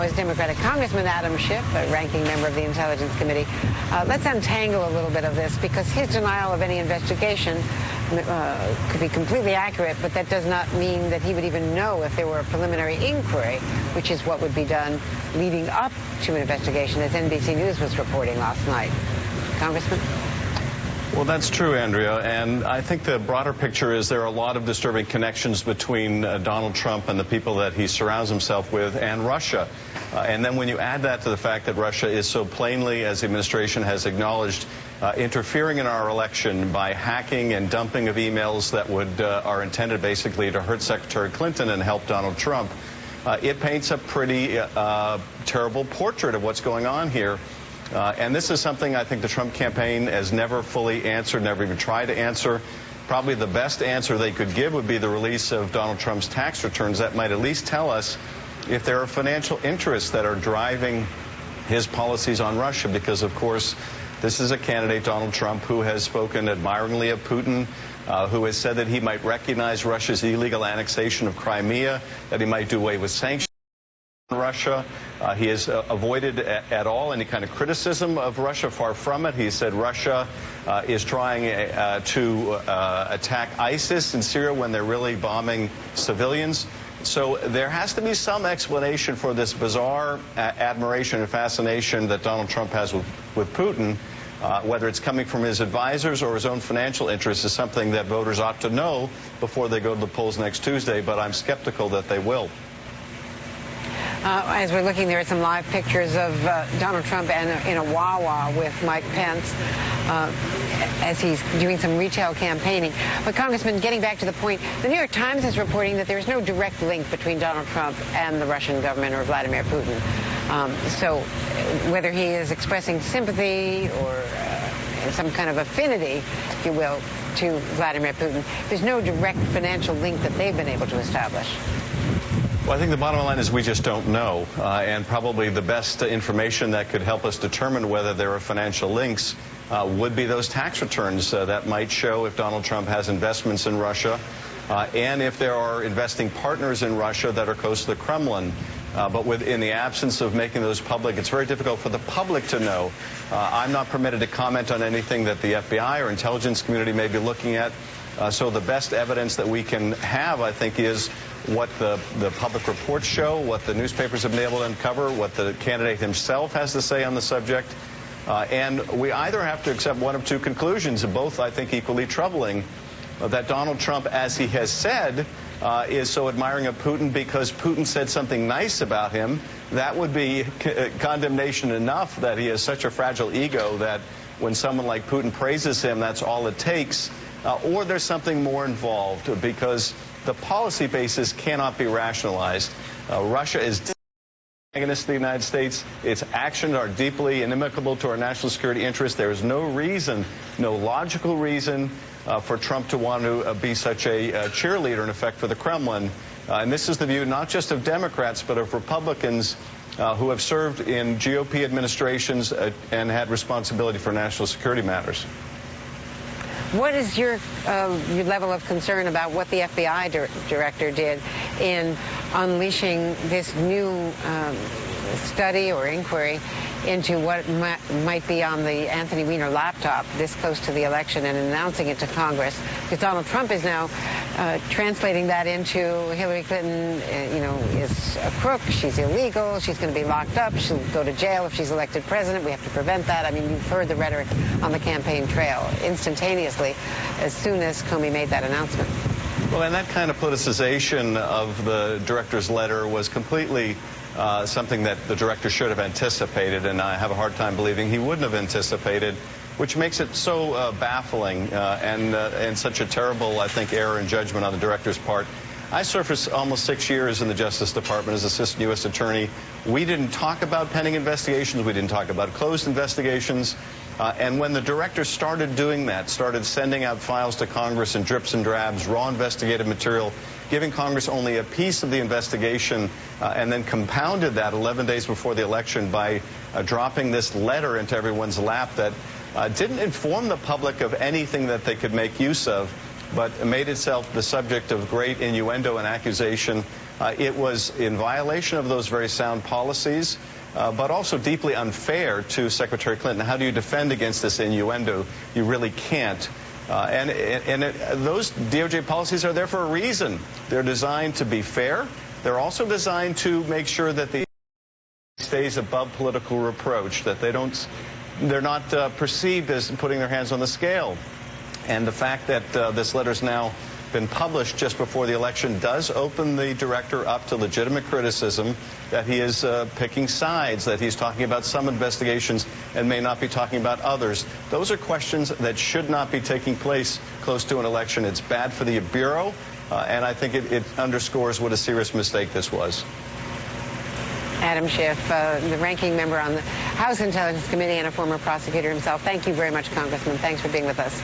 Is Democratic Congressman Adam Schiff, a ranking member of the Intelligence Committee. Let's untangle a little bit of this, because his denial of any investigation could be completely accurate, but that does not mean that he would even know if there were a preliminary inquiry, which is what would be done leading up to an investigation, as NBC News was reporting last night. Congressman? Well, that's true, Andrea, and I think the broader picture is there are a lot of disturbing connections between Donald Trump and the people that he surrounds himself with and Russia. And then when you add that to the fact that Russia is so plainly, as the administration has acknowledged, interfering in our election by hacking and dumping of emails that are intended basically to hurt Secretary Clinton and help Donald Trump, it paints a pretty terrible portrait of what's going on here. And this is something I think the Trump campaign has never fully answered, never even tried to answer. Probably the best answer they could give would be the release of Donald Trump's tax returns. That might at least tell us if there are financial interests that are driving his policies on Russia, because, of course, this is a candidate, Donald Trump, who has spoken admiringly of Putin, who has said that he might recognize Russia's illegal annexation of Crimea, that he might do away with sanctions on Russia. He has avoided at all any kind of criticism of Russia. Far from it. He said Russia is trying to attack ISIS in Syria when they're really bombing civilians. So there has to be some explanation for this bizarre admiration and fascination that Donald Trump has with Putin. Whether it's coming from his advisors or his own financial interests is something that voters ought to know before they go to the polls next Tuesday, but I'm skeptical that they will. As we're looking, there are some live pictures of Donald Trump in a Wawa with Mike Pence as he's doing some retail campaigning. But, Congressman, getting back to the point, the New York Times is reporting that there's no direct link between Donald Trump and the Russian government or Vladimir Putin. So whether he is expressing sympathy or some kind of affinity, if you will, to Vladimir Putin, there's no direct financial link that they've been able to establish. Well, I think the bottom line is we just don't know, and probably the best information that could help us determine whether there are financial links would be those tax returns that might show if Donald Trump has investments in Russia and if there are investing partners in Russia that are close to the Kremlin. But in the absence of making those public, it's very difficult for the public to know. I'm not permitted to comment on anything that the FBI or intelligence community may be looking at. So the best evidence that we can have, I think, is what the public reports show, what the newspapers have been able to uncover, what the candidate himself has to say on the subject. And we either have to accept one of two conclusions, both, I think, equally troubling, that Donald Trump, as he has said, is so admiring of Putin because Putin said something nice about him. That would be condemnation enough that he has such a fragile ego that when someone like Putin praises him, that's all it takes. Or there's something more involved, because the policy basis cannot be rationalized. Russia is antagonist to the United States. Its actions are deeply inimical to our national security interests. There is no reason, no logical reason for Trump to want to be such a cheerleader, in effect, for the Kremlin. And this is the view not just of Democrats, but of Republicans who have served in GOP administrations and had responsibility for national security matters. What is your level of concern about what the FBI director did in unleashing this new study or inquiry into what might be on the Anthony Weiner laptop this close to the election and announcing it to Congress? Because Donald Trump is now translating that into Hillary Clinton, is a crook, she's illegal, she's going to be locked up, she'll go to jail if she's elected president, we have to prevent that. I mean, you've heard the rhetoric on the campaign trail instantaneously as soon as Comey made that announcement. Well, and that kind of politicization of the director's letter was completely something that the director should have anticipated, and I have a hard time believing he wouldn't have anticipated, which makes it so baffling and such a terrible, I think, error in judgment on the director's part. I served for almost 6 years in the Justice Department as Assistant U.S. Attorney. We didn't talk about pending investigations. We didn't talk about closed investigations. And when the director started doing that, started sending out files to Congress in drips and drabs, raw investigative material, giving Congress only a piece of the investigation, and then compounded that 11 days before the election by dropping this letter into everyone's lap that didn't inform the public of anything that they could make use of, but made itself the subject of great innuendo and accusation, It was in violation of those very sound policies, but also deeply unfair to Secretary Clinton. How do you defend against this innuendo? You really can't. Those DOJ policies are there for a reason. They're designed to be fair. They're also designed to make sure that the stays above political reproach, that they're not perceived as putting their hands on the scale. And the fact that this letter's now been published just before the election does open the director up to legitimate criticism that he is picking sides, that he's talking about some investigations and may not be talking about others. Those are questions that should not be taking place close to an election. It's bad for the Bureau, and I think it underscores what a serious mistake this was. Adam Schiff, the ranking member on the House Intelligence Committee and a former prosecutor himself. Thank you very much, Congressman. Thanks for being with us.